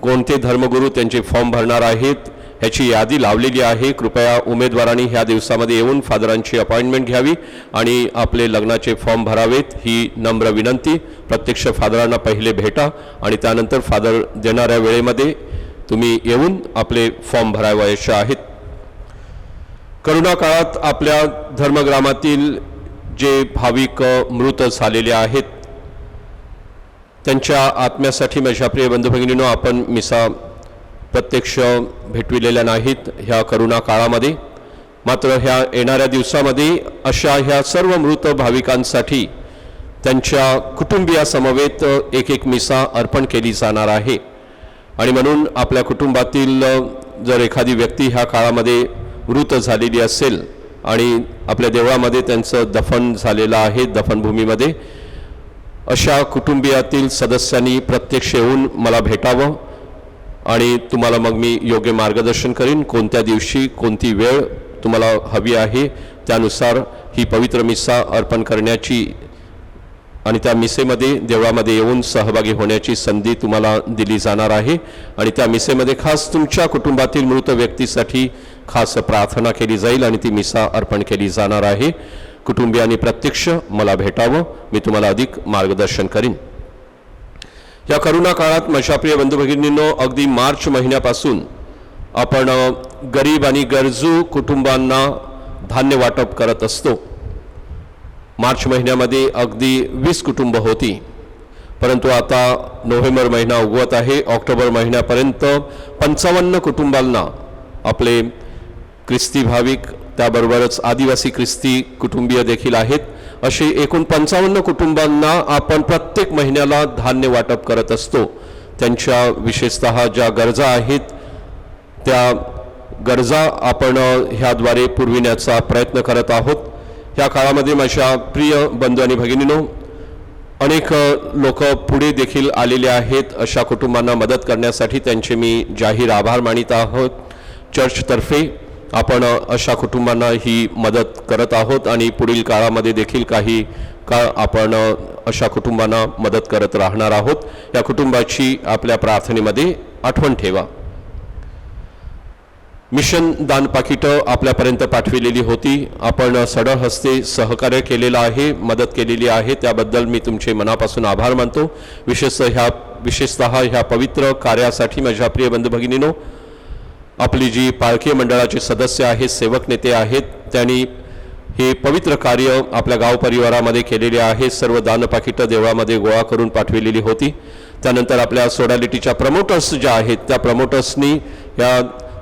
कोणते धर्मगुरू त्यांचे फॉर्म भरणार आहेत ह्याची यादी लावलेली आहे. कृपया उमेदवारांनी ह्या दिवसामध्ये येऊन फादरांची अपॉइंटमेंट घ्यावी आणि आपले लग्नाचे फॉर्म भरावेत, ही नम्र विनंती. प्रत्यक्ष फादरांना पहिले भेटा आणि त्यानंतर फादर देणाऱ्या वेळेमध्ये तुम्ही येऊन आपले फॉर्म भरावयाचे आहेत. करोना काळात आपल्या धर्मग्रामातील जे भाविक मृत झालेले आहेत त्यांच्या आत्म्यासाठी माझ्या प्रिय बंधू भगिनींनो, आपण मिसा प्रत्यक्ष भेटविलेल्या नाहीत ह्या करोना काळामध्ये. मात्र ह्या येणाऱ्या दिवसामध्ये अशा ह्या सर्व मृत भाविकांसाठी त्यांच्या कुटुंबियासमवेत एक मिसा अर्पण केली जाणार आहे. आणि म्हणून आपल्या कुटुंबातील जर एखादी व्यक्ती ह्या काळामध्ये मृत झालेली असेल आणि आपल्या देवळामध्ये त्यांचं दफन झालेलं आहे दफनभूमीमध्ये, अशा कुटुंबियातील सदस्यांनी प्रत्यक्ष येऊन मला भेटावं आणि तुम्हाला मग मी योग्य मार्गदर्शन करीन. कोणत्या दिवशी कोणती वेळ तुम्हाला हवी आहे त्यानुसार ही पवित्र मिसा अर्पण करण्याची आणि त्या मिसेमध्ये देवळामध्ये येऊन सहभागी होण्याची संधी तुम्हाला दिली जाणार आहे. आणि त्या मिसेमध्ये खास तुमच्या कुटुंबातील मृत व्यक्तीसाठी खास प्रार्थना केली जाईल आणि ती मिसा अर्पण केली जाणार आहे. कुटुंबियांनी प्रत्यक्ष मला भेटावं, मी तुम्हाला अधिक मार्गदर्शन करीन. या करोना काळात माझ्या प्रिय बंधू भगिनींनो, अगदी मार्च महिन्यापासून आपण गरीब आणि गरजू कुटुंबांना धान्य वाटप करत असतो. मार्च महिन्यामध्ये अगदी 20 कुटुंब होती, परंतु आता नोव्हेंबर महिना उगवत आहे. ऑक्टोबर महिन्यापर्यंत 55 कुटुंबांना आपले ख्रिस्ती भाविक त्याबरोबरच आदिवासी ख्रिस्ती कुटुंबीय देखील आहेत, असे एकूण 55 कुटुंबांना आपण प्रत्येक महिन्याला धान्य वाटप करत असतो. त्यांच्या विशेषतः ज्या गरजा आहेत त्या गरजा आपण ह्याद्वारे पुरविण्याचा प्रयत्न करत आहोत. ह्या काळामध्ये माझ्या प्रिय बंधू आणि भगिनींनो, अनेक लोक पुढे देखील आलेले आहेत अशा कुटुंबांना मदत करण्यासाठी. त्यांचे मी जाहीर आभार मानित आहोत. चर्चतर्फे आपण अशा कुटुंबांना ही मदत करत आहोत आणि पुढील काळामध्ये देखील काही काळ आपण अशा कुटुंबांना मदत करत राहणार आहोत. या कुटुंबाची आपल्या प्रार्थनेमध्ये आठवण ठेवा. मिशन दान पाकिटं आपल्यापर्यंत पाठविलेली होती. आपण सढळ हस्ते सहकार्य केलेलं आहे, मदत केलेली आहे, त्याबद्दल मी तुमचे मनापासून आभार मानतो. विशेषतः ह्या पवित्र कार्यासाठी माझ्या प्रिय बंधू भगिनींनो, आपली जी पालखी मंडळाचे सदस्य आहेत, सेवक नेते आहेत, त्यांनी हे पवित्र कार्य आपल्या गाव परिवारामध्ये केलेले आहे. सर्व दान पाकिटं देवळामध्ये गोळा करून पाठविलेली होती. त्यानंतर आपल्या सोडालिटीच्या प्रमोटर्स ज्या आहेत त्या प्रमोटर्सनी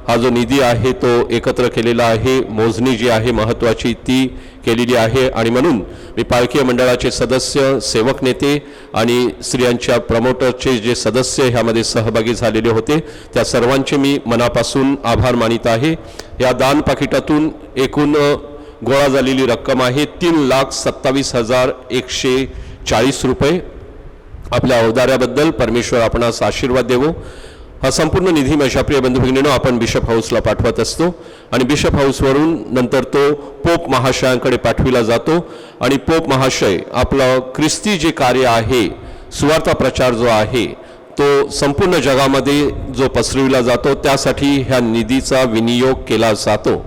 हा जो निधी आहे तो एकत्र केलेला आहे. मोजणी जी आहे महत्त्वाची ती केलेली आहे आणि म्हणून मी पालखी मंडळाचे सदस्य, सेवक नेते आणि स्त्रियांच्या प्रमोटरचे जे सदस्य ह्यामध्ये सहभागी झालेले होते त्या सर्वांचे मी मनापासून आभार मानित आहे. या दान पाकिटातून एकूण गोळा झालेली रक्कम आहे 3,27,140 रुपये. आपल्या औदार्याबद्दल परमेश्वर आपणास आशीर्वाद देवो. हा संपूर्ण निधी माझ्या प्रिय बंधू भगिनींनो आपण बिशप हाऊसला पाठवत असतो आणि बिशप हाऊसवरून नंतर तो पोप महाशयांकडे पाठविला जातो आणि पोप महाशय आपलं ख्रिस्ती जे कार्य आहे, सुवार्ता प्रचार जो आहे तो संपूर्ण जगामध्ये जो पसरविला जातो त्यासाठी ह्या निधीचा विनियोग केला जातो.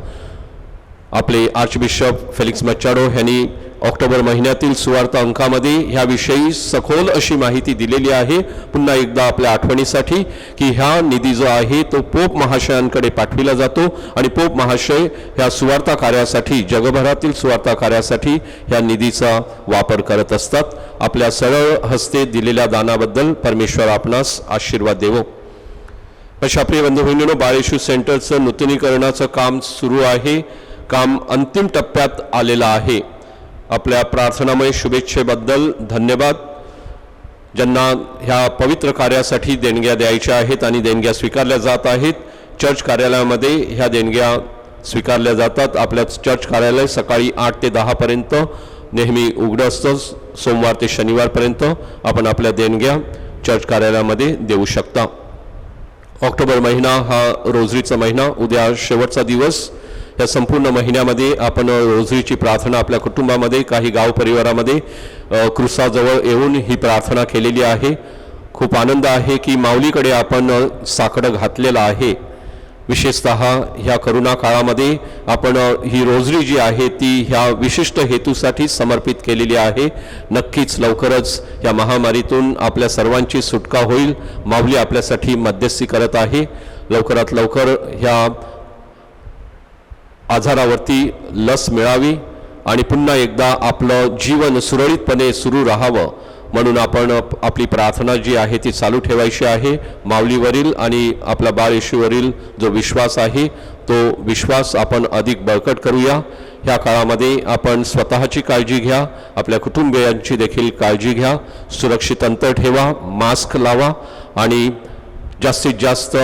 आपले आर्चबिशप फेलिक्स मचाडो यांनी ऑक्टोबर महिन्यातील सुवार्ता अंकामध्ये ह्याविषयी सखोल अशी माहिती दिलेली आहे. पुन्हा एकदा आपल्या आठवणीसाठी की ह्या निधी जो आहे तो पोप महाशयांकडे पाठविला जातो आणि पोप महाशय ह्या सुवार्ता कार्यासाठी, जगभरातील सुवार्ता कार्यासाठी ह्या निधीचा वापर करत असतात. आपल्या सरळ हस्ते दिलेल्या दानाबद्दल परमेश्वर आपणास आशीर्वाद देवो. अशा प्रिय बंधू भगिनींनो, बाळ येशू सेंटरचं नूतनीकरणाचं काम सुरू आहे. काम अंतिम टप्प्यात आलेलं आहे. आपल्या प्रार्थनामय शुभेच्छेबद्दल धन्यवाद. ज्यांना ह्या पवित्र कार्यासाठी देणग्या द्यायच्या आहेत आणि देणग्या स्वीकारल्या जात आहेत, चर्च कार्यालयामध्ये ह्या देणग्या स्वीकारल्या जातात. आपल्या चर्च कार्यालय सकाळी 8 ते 10 पर्यंत नेहमी उघडं असतं. सोमवार ते शनिवारपर्यंत आपण आपल्या देणग्या चर्च कार्यालयामध्ये देऊ शकता. ऑक्टोबर महिना हा रोझरीचा महिना, उद्या शेवटचा दिवस. या संपूर्ण महिन्यामध्ये आपण रोझरीची प्रार्थना आपल्या कुटुंबामध्ये, काही गाव परिवारामध्ये क्रुसाजवळ येऊन ही प्रार्थना केलेली आहे. खूप आनंद आहे की माऊलीकडे आपण साकडं घातलेलं आहे. विशेषतः ह्या करोना काळामध्ये आपण ही रोझरी जी आहे ती ह्या विशिष्ट हेतूसाठी समर्पित केलेली आहे. नक्कीच लवकरच या महामारीतून आपल्या सर्वांची सुटका होईल. माऊली आपल्यासाठी मध्यस्थी करत आहे. लवकरात लवकर ह्या आजारावरती लस मिळावी आणि पुन्हा एकदा आपलं जीवन सुरळीतपणे सुरू राहावं म्हणून आपण आपली प्रार्थना जी आहे ती चालू ठेवायची आहे. माऊलीवरील आणि आपल्या बाळ येशूवरील जो विश्वास आहे तो विश्वास आपण अधिक बळकट करूया. ह्या काळामध्ये आपण स्वतःची काळजी घ्या, आपल्या कुटुंबियांची देखील काळजी घ्या. सुरक्षित अंतर ठेवा, मास्क लावा आणि जास्तीत जास्त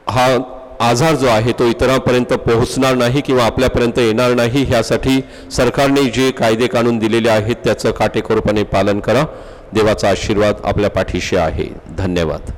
हा आजार जो आहे तो इतरांपर्यंत पोहोचणार नाही किंवा आपल्यापर्यंत येणार नाही, ह्यासाठी सरकारने जे कायदे कानून दिलेले आहेत त्याचं काटेकोरपणे पालन करा. देवाचा आशीर्वाद आपल्या पाठीशी आहे. धन्यवाद.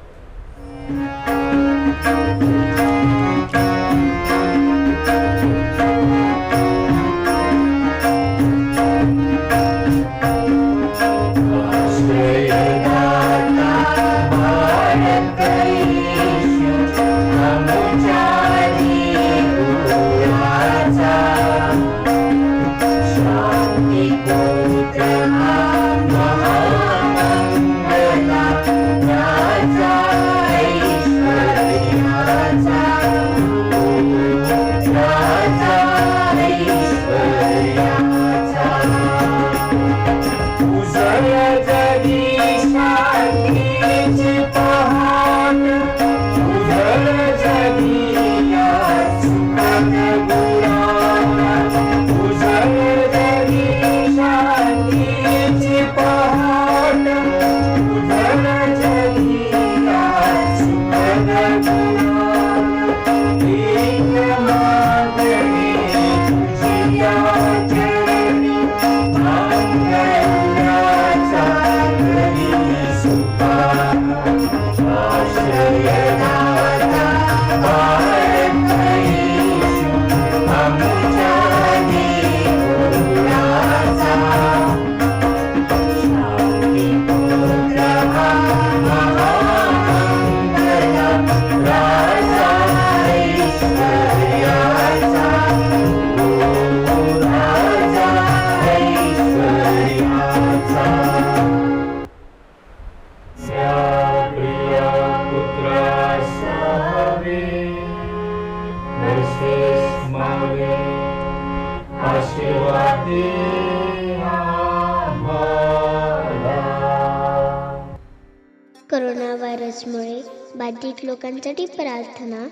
करोना व्हायरसमुळे बाधित लोकांसाठी प्रार्थना.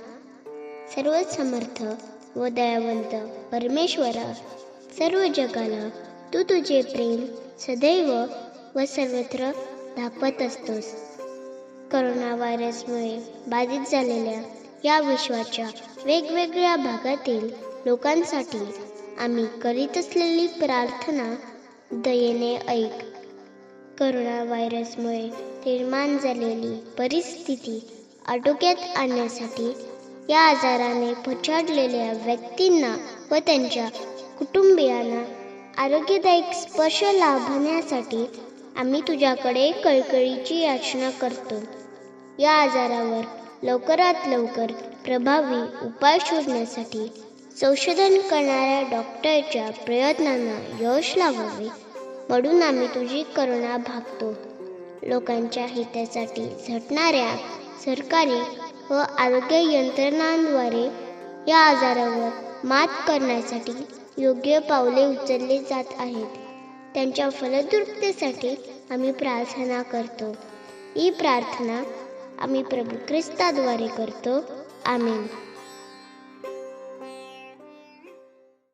सर्वसमर्थ व दयावंत परमेश्वरा, सर्व जगाला तू तुझे प्रेम सदैव व सर्वत्र दाखवत असतोस. करोना व्हायरसमुळे बाधित झालेल्या या विश्वाच्या वेगवेगळ्या भागातील लोकांसाठी आम्ही करीत असलेली प्रार्थना दयेने ऐक. करोना व्हायरसमुळे निर्माण झालेली परिस्थिती आटोक्यात आणण्यासाठी या आजाराने पछाडलेल्या व्यक्तींना व त्यांच्या कुटुंबियांना आरोग्यदायक स्पर्श लाभण्यासाठी आम्ही तुझ्याकडे कळकळीची याचना करतो. या आजारावर लवकरात लवकर प्रभावी उपाय शोधण्यासाठी संशोधन करणाऱ्या डॉक्टरच्या प्रयत्नांना यश लावावे म्हणून आम्ही तुझी करुणा भागतो. लोकांच्या हितासाठी झटणाऱ्या सरकारी व आरोग्य यंत्रणांद्वारे या आजारावर मात करण्यासाठी योग्य पावले उचलली जात आहेत. त्यांच्या फलद्रुपतेसाठी आम्ही प्रार्थना करतो. ही प्रार्थना आम्ही प्रभू ख्रिस्ताद्वारे करतो. आमेन.